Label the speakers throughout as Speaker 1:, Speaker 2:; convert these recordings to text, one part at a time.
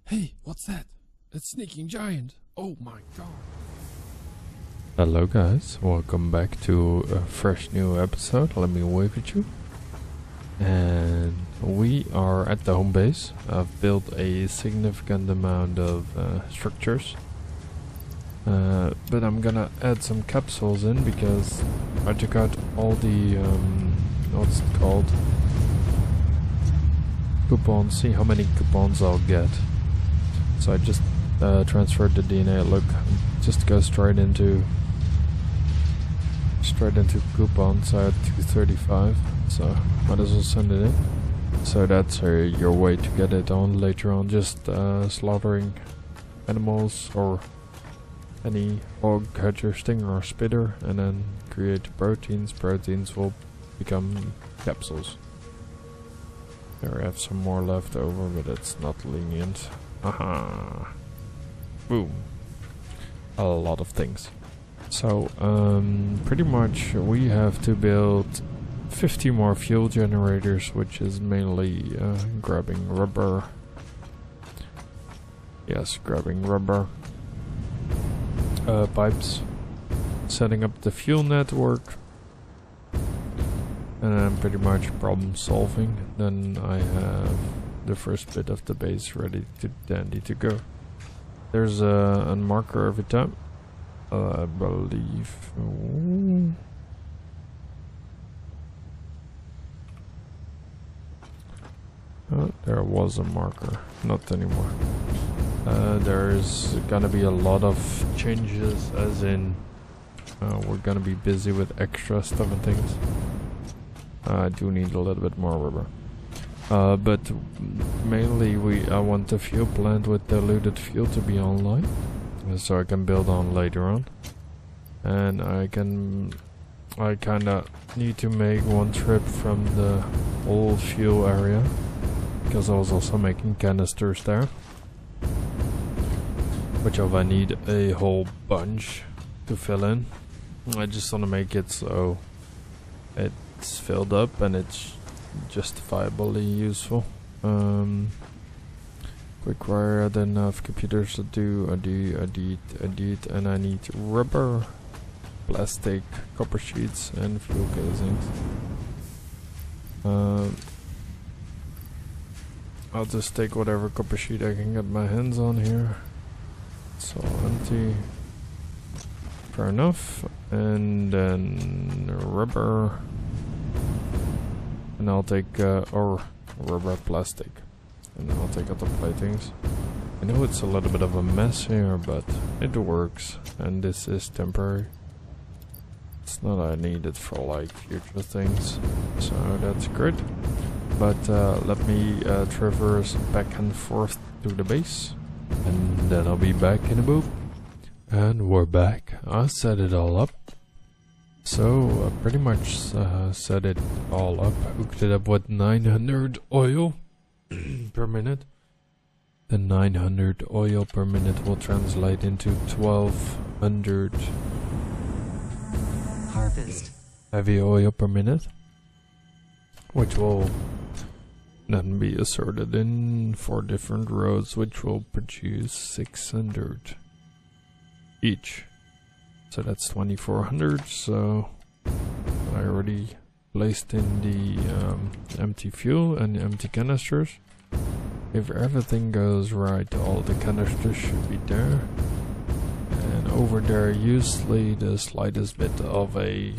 Speaker 1: Hey, what's that? It's sneaking giant. Oh my god.
Speaker 2: Hello guys, welcome back to a fresh new episode. Let me wave at you. And we are at the home base. I've built a significant amount of structures. But I'm gonna add some capsules in because I took out all the, what's it called? Coupons, see how many coupons I'll get. So I just transferred the DNA. Look, just go straight into coupons. I had 235, so might as well send it in. So that's your way to get it on later on. Just slaughtering animals or any hog, catcher, stinger, or spitter, and then create proteins. Proteins will become capsules. There, I have some more left over, but it's not lenient. Haha. Boom. A lot of things. So, pretty much we have to build 50 more fuel generators, which is mainly grabbing rubber. Yes, grabbing rubber. Pipes. Setting up the fuel network. And then pretty much problem solving. Then I have the first bit of the base ready to dandy to go. There's a marker every time. I believe. Oh, there was a marker, not anymore. There's gonna be a lot of changes, as in we're gonna be busy with extra stuff and things. I do need a little bit more rubber. But mainly I want the fuel plant with diluted fuel to be online, so I can build on later on. And I kinda need to make one trip from the old fuel area, because I was also making canisters there, which I need a whole bunch to fill in. I just want to make it so it's filled up and it's justifiably useful. Quick wire, I don't have computers to do. I did, and I need rubber, plastic, copper sheets, and fuel casings. I'll just take whatever copper sheet I can get my hands on here. It's all empty. Fair enough. And then rubber. And I'll take, or rubber plastic. And I'll take out the platings. I know it's a little bit of a mess here, but it works. And this is temporary. It's not I need it for like future things. So that's great. But let me traverse back and forth to the base. And then I'll be back in a boop. And we're back. I set it all up. So, pretty much set it all up, hooked it up with 900 oil per minute. The 900 oil per minute will translate into 1200
Speaker 3: harvest
Speaker 2: heavy oil per minute, which will then be assorted in 4 different roads, which will produce 600 each. So that's 2400. So I already placed in the empty fuel and empty canisters. If everything goes right, all the canisters should be there. And over there, usually the slightest bit of a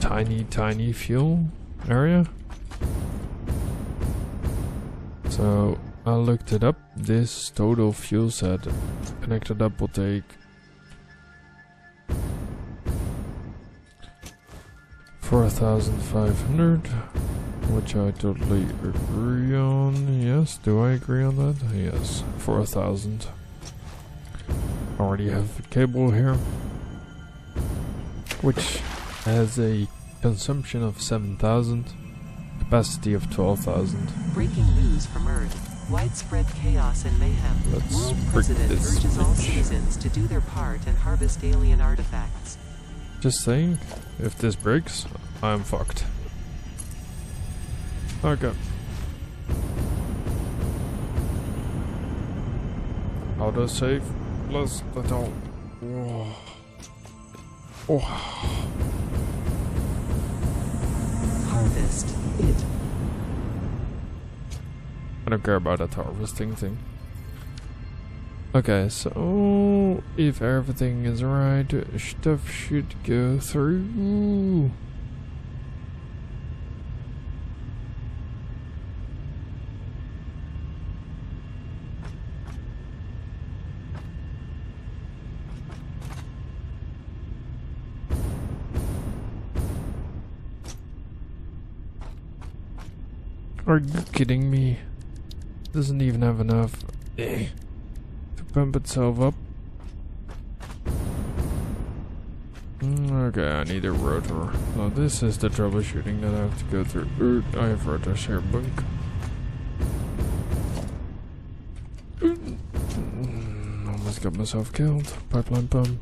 Speaker 2: tiny fuel area. So I looked it up. This total fuel set connected up will take 4,500, which I totally agree on. Yes, do I agree on that? Yes, 4,000. Already have a cable here, which has a consumption of 7,000, capacity of 12,000.
Speaker 3: Breaking news from Earth. Widespread chaos and mayhem. World President urges all citizens to do their part and harvest alien artifacts.
Speaker 2: Just saying, if this breaks, I'm fucked. Okay. autosave. Plus that all. Whoa. Oh.
Speaker 3: Harvest it.
Speaker 2: I don't care about that harvesting thing. Okay, so if everything is right, stuff should go through. Are you kidding me? Doesn't even have enough to pump itself up. Okay, I need a rotor. Now this is the troubleshooting that I have to go through. I have rotors here, bunk. Almost got myself killed. Pipeline pump.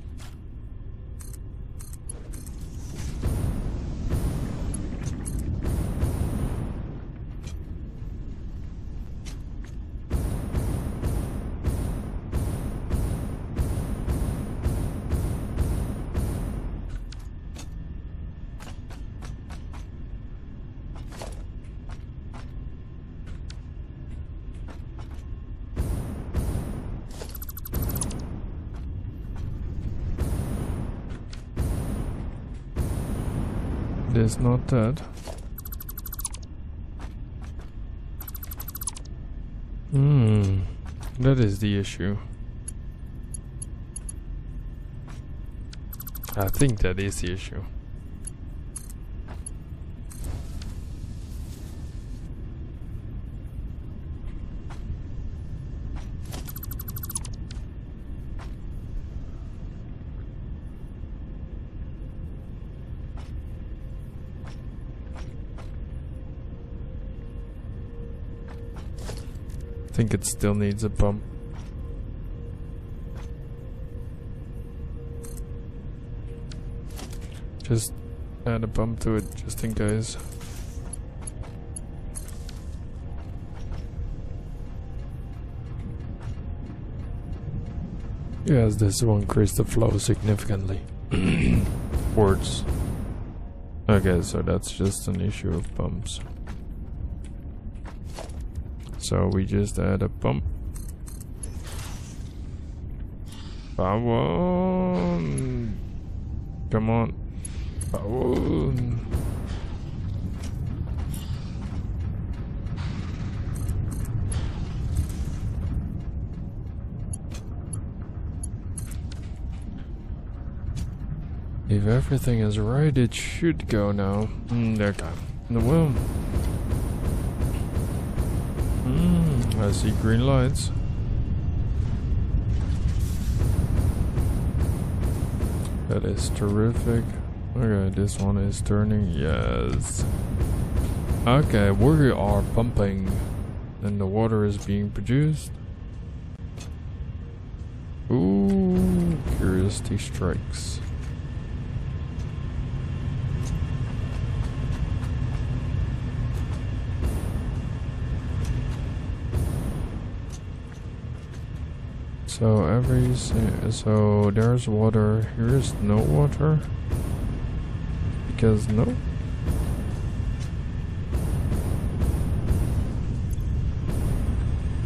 Speaker 2: It is not dead. That is the issue. I think that is the issue. I think it still needs a pump. Just add a pump to it, just in case. Yes, this will increase the flow significantly. Words. Okay, so that's just an issue of pumps. So we just add a pump. Power. Come on. Power. If everything is right, it should go now. Okay. Well. I see green lights. That is terrific. Okay, this one is turning. Yes. Okay, we are pumping. And the water is being produced. Ooh, curiosity strikes. So so there's water. Here's no water. Because no.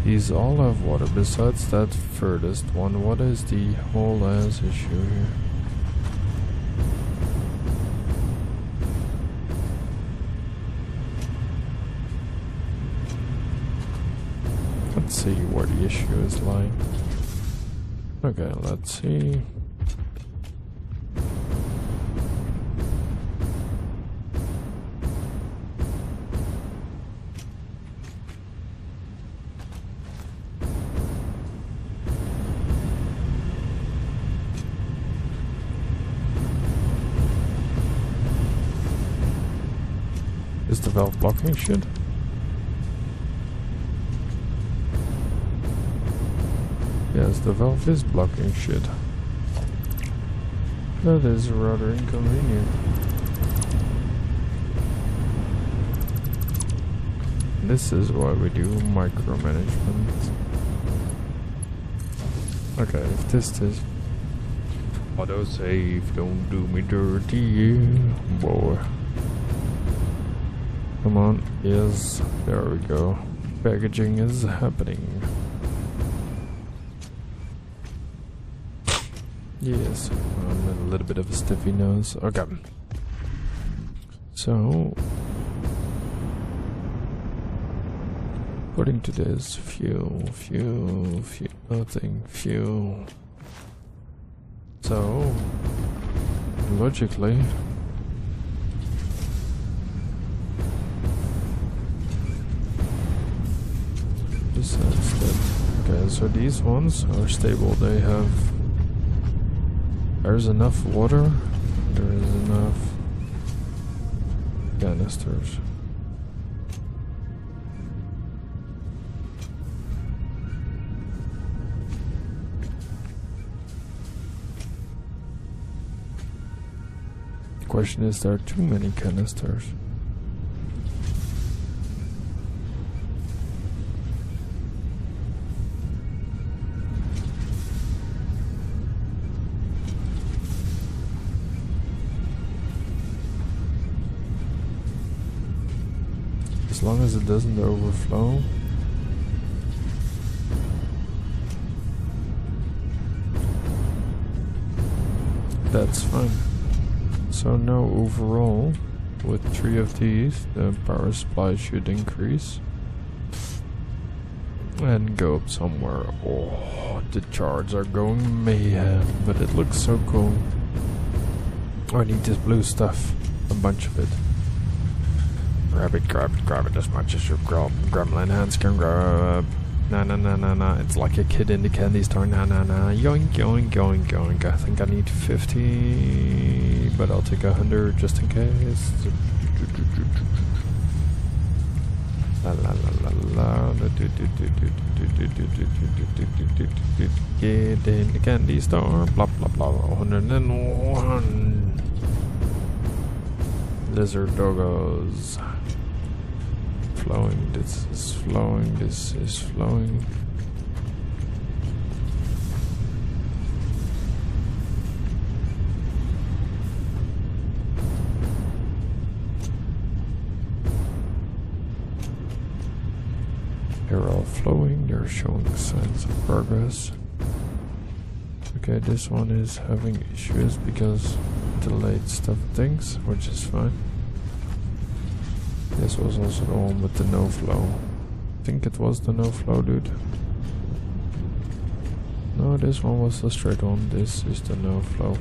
Speaker 2: These all have water. Besides that furthest one, what is the whole ass issue here? Let's see where the issue is lying. Okay, let's see. Is the valve blocking shit? Yes, the valve is blocking shit. That is rather inconvenient. This is why we do micromanagement. Okay, if this is autosave, don't do me dirty, boy. Come on, yes, there we go. Packaging is happening. Yes, I'm in a little bit of a stiffy nose. Okay. So, according to this, fuel, nothing, fuel. So, logically, besides that, okay, so these ones are stable. They have, there's enough water, there is enough canisters. The question is, there are too many canisters. As long as it doesn't overflow. That's fine. So now overall, with 3 of these, the power supply should increase. And go up somewhere. Oh, the charts are going mayhem, but it looks so cool. Oh, I need this blue stuff. A bunch of it. Grab it as much as your gremlin hands can grab. Nah. It's like a kid in the candy store. Nah. Yoink, yoink, yoink, yoink. I think I need 50, but I'll take 100 just in case. La la la la la. Get in the candy store. Blah blah blah. 101. Lizard doggos. Flowing, this is flowing, this is flowing. They're all flowing, they're showing signs of progress. Okay, this one is having issues because delayed stuff things, which is fine. This was also the one with the no flow. I think it was the no flow, dude. No, this one was the straight one. This is the no flow.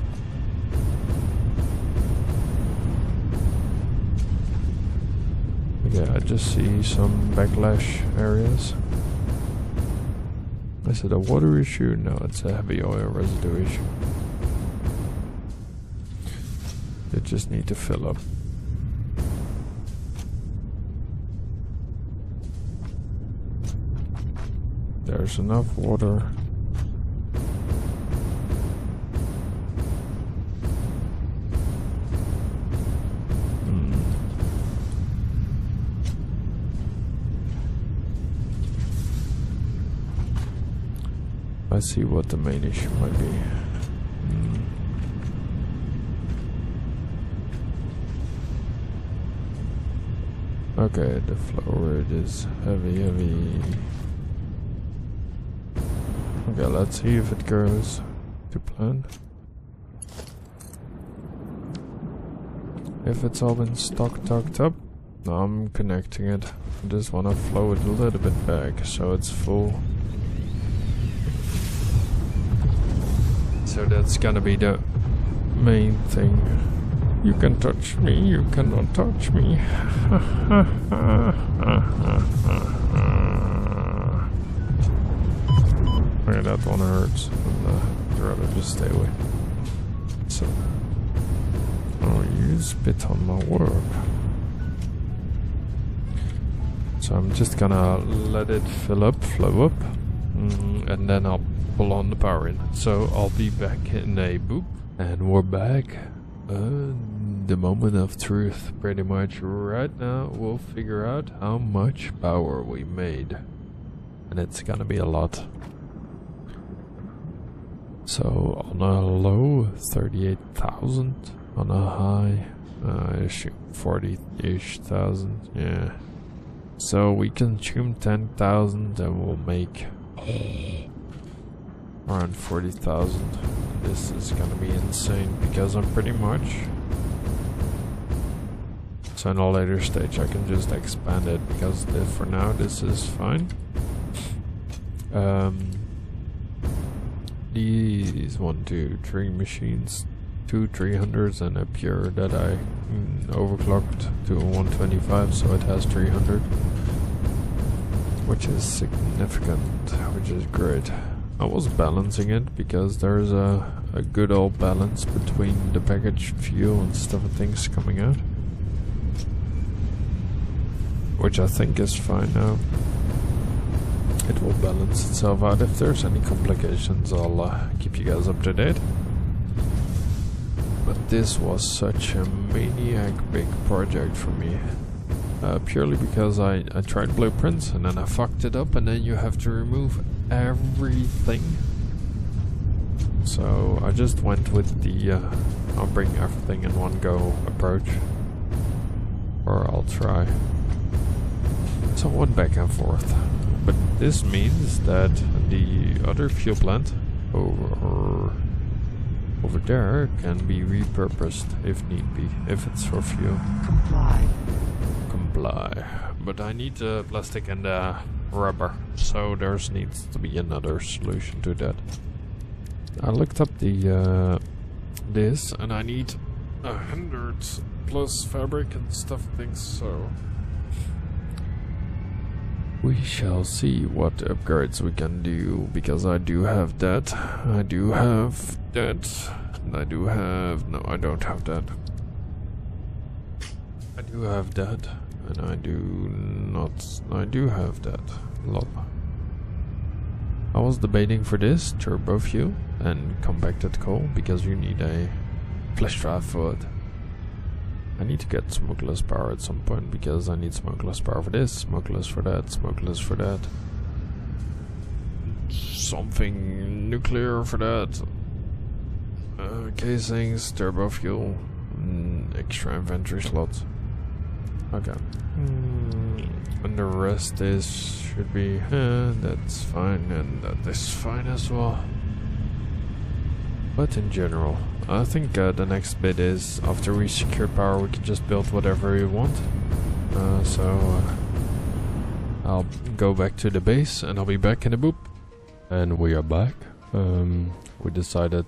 Speaker 2: Okay, I just see some backlash areas. Is it a water issue? No, it's a heavy oil residue issue. They just need to fill up. There's enough water. I see what the main issue might be. Okay, the flow rate is heavy. Okay, let's see if it goes to plan. If it's all been stocked up, now I'm connecting it. I just want to flow it a little bit back so it's full. So that's gonna be the main thing. You can touch me, you cannot touch me. Okay, that one hurts, and I'd rather just stay away. So, oh, you spit on my work. So I'm just gonna let it fill up, flow up, and then I'll pull on the power in. So I'll be back in a boop, and we're back. The moment of truth, pretty much. Right now, we'll figure out how much power we made, and it's gonna be a lot. So on a low, 38,000. On a high, I assume 40-ish thousand. Yeah. So we consume 10,000 and we'll make around 40,000. This is gonna be insane because I'm pretty much. So in a later stage I can just expand it because for now this is fine. These 1, 2, 3 machines, 2 300s and a pure that I overclocked to 125, so it has 300, which is significant, which is great. I was balancing it because there's a good old balance between the packaged fuel and stuff and things coming out, which I think is fine now. It will balance itself out. If there's any complications, I'll keep you guys up to date. But this was such a maniac big project for me. Purely because I tried blueprints and then I fucked it up, and then you have to remove everything. So I just went with the I'll bring everything in one go approach. Or I'll try. So I went back and forth. But this means that the other fuel plant over there can be repurposed if need be, if it's for fuel. Comply. But I need plastic and rubber, so there needs to be another solution to that. I looked up the this, and I need 100 plus fabric and stuff things, so we shall see what upgrades we can do, because I do have that. I do have that. And I do have... No, I don't have that. I do have that. And I do not... I do have that. Lol. I was debating for this, turbo fuel, and compacted coal, because you need a flash drive for it. I need to get smokeless power at some point, because I need smokeless power for this, smokeless for that, smokeless for that. Something nuclear for that. Casings, turbo fuel, extra inventory slots. Okay. And the rest should be, that's fine, and that is fine as well. But in general, I think the next bit is, after we secure power, we can just build whatever we want. I'll go back to the base, and I'll be back in a boop. And we are back. We decided,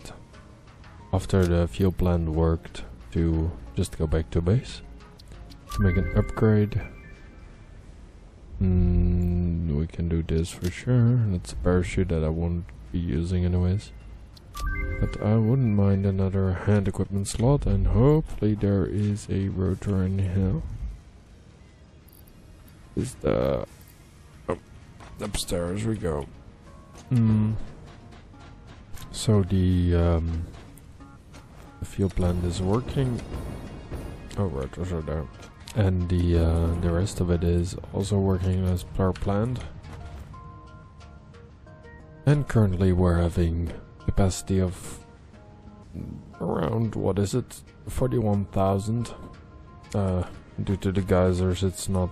Speaker 2: after the fuel plant worked, to just go back to base to make an upgrade. We can do this for sure. That's a parachute that I won't be using anyways. But I wouldn't mind another hand equipment slot, and hopefully there is a rotor in here. Is the... Oh, upstairs we go. So the fuel plant is working. Oh, rotors are there. And the rest of it is also working as per planned. And currently we're having capacity of around, what is it, 41,000. Due to the geysers it's not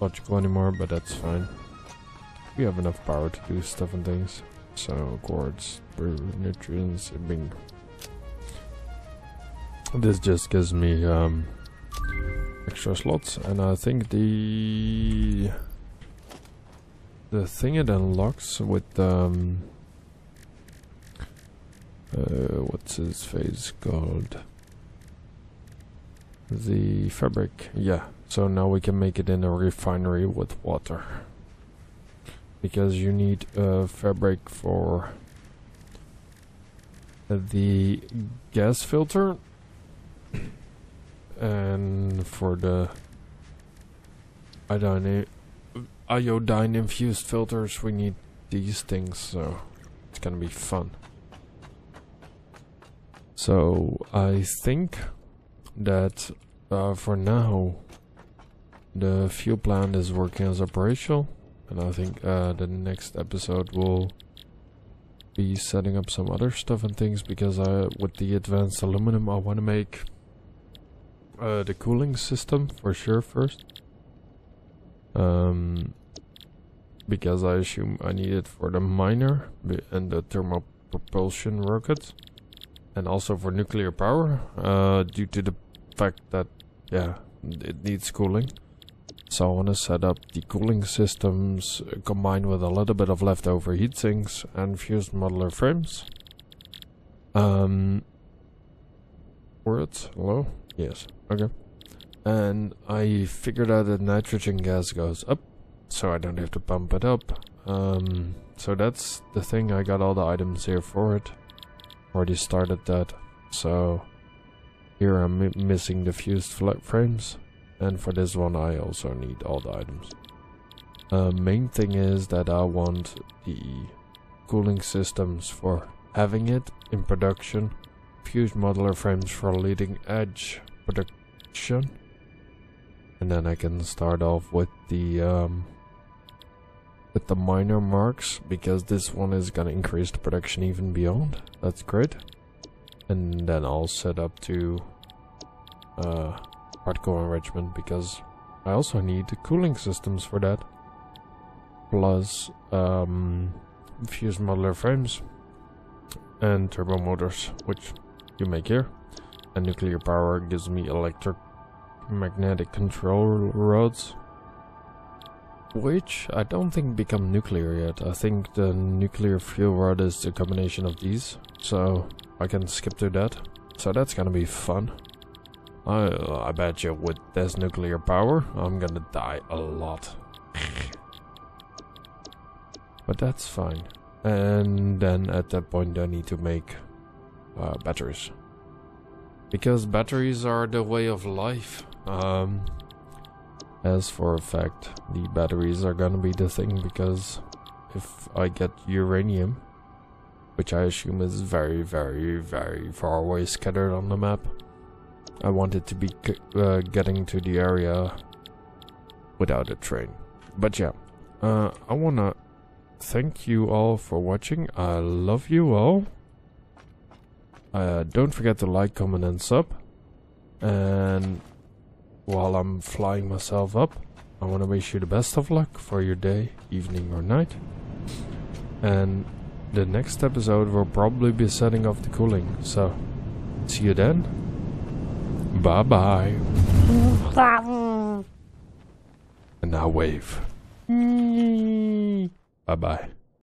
Speaker 2: logical anymore, but that's fine. We have enough power to do stuff and things. So quartz, nutrients, bingo. This just gives me extra slots, and I think the thing it unlocks with what's his face called? The fabric, yeah. So now we can make it in a refinery with water, because you need fabric for the gas filter. And for the iodine infused filters, we need these things, so it's gonna be fun. So I think that for now the fuel plant is working as operational, and I think the next episode will be setting up some other stuff and things, because with the advanced aluminum I want to make the cooling system for sure first. Because I assume I need it for the miner and the thermal propulsion rockets, and also for nuclear power, due to the fact that, yeah, it needs cooling. So I want to set up the cooling systems combined with a little bit of leftover heat sinks and fused modular frames. Words? Hello? Yes. Okay. And I figured out that nitrogen gas goes up, so I don't have to pump it up. So that's the thing. I got all the items here for it. Already started that. So here I'm missing the fused frames. And for this one I also need all the items. Main thing is that I want the cooling systems for having it in production. Fused modular frames for leading edge production. And then I can start off with the minor marks, because this one is gonna increase the production even beyond. That's great. And then I'll set up to particle enrichment, because I also need the cooling systems for that. Plus fused modular frames and turbo motors, which you make here. And nuclear power gives me electromagnetic control rods, which I don't think become nuclear yet. I think the nuclear fuel rod is the combination of these, so I can skip to that. So that's gonna be fun. I bet you with this nuclear power I'm gonna die a lot. But that's fine. And then at that point I need to make batteries, because batteries are the way of life. As for a fact, the batteries are gonna be the thing, because if I get uranium, which I assume is very, very, very far away scattered on the map, I want it to be getting to the area without a train. But yeah, I wanna thank you all for watching. I love you all. Don't forget to like, comment and sub. And while I'm flying myself up, I want to wish you the best of luck for your day, evening or night. And the next episode will probably be setting off the cooling. So, see you then. Bye bye. And now wave. Bye bye.